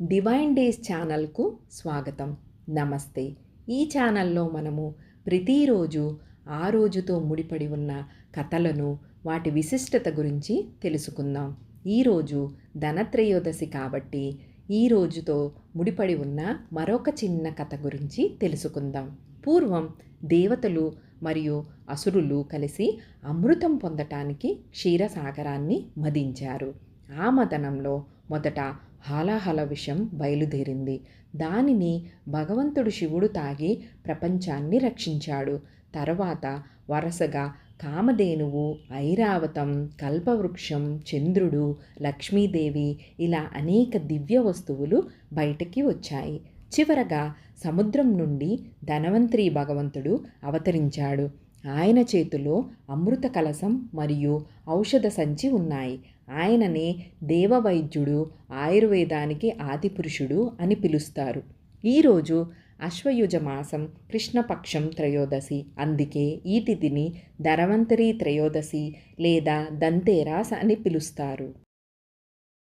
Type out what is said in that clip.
Divine days ఛానల్కు స్వాగతం. నమస్తే. ఈ ఛానల్లో మనము ప్రతిరోజు ఆ రోజుతో ముడిపడి ఉన్న కథలను, వాటి విశిష్టత గురించి తెలుసుకుందాం. ఈరోజు ధనత్రయోదశి కాబట్టి ఈ రోజుతో ముడిపడి ఉన్న మరొక చిన్న కథ గురించి తెలుసుకుందాం. పూర్వం దేవతలు మరియు అసురులు కలిసి అమృతం పొందటానికి క్షీరసాగరాన్ని మదించారు. ఆ మదనంలో మొదట హాలాహల విషం బయలుదేరింది. దానిని భగవంతుడు శివుడు తాగి ప్రపంచాన్ని రక్షించాడు. తర్వాత వరుసగా కామధేనువు, ఐరావతం, కల్పవృక్షం, చంద్రుడు, లక్ష్మీదేవి ఇలా అనేక దివ్య వస్తువులు బయటికి వచ్చాయి. చివరగా సముద్రం నుండి ధనవంతరి భగవంతుడు అవతరించాడు. ఆయన చేతిలో అమృత కలశం మరియు ఔషధ సంచి ఉన్నాయి. ఆయననే దేవవైద్యుడు, ఆయుర్వేదానికి ఆదిపురుషుడు అని పిలుస్తారు. ఈరోజు అశ్వయుజ మాసం కృష్ణపక్షం త్రయోదశి. అందుకే ఈ తిథిని ధనవంతరి త్రయోదశి లేదా దంతేరాస్ అని పిలుస్తారు.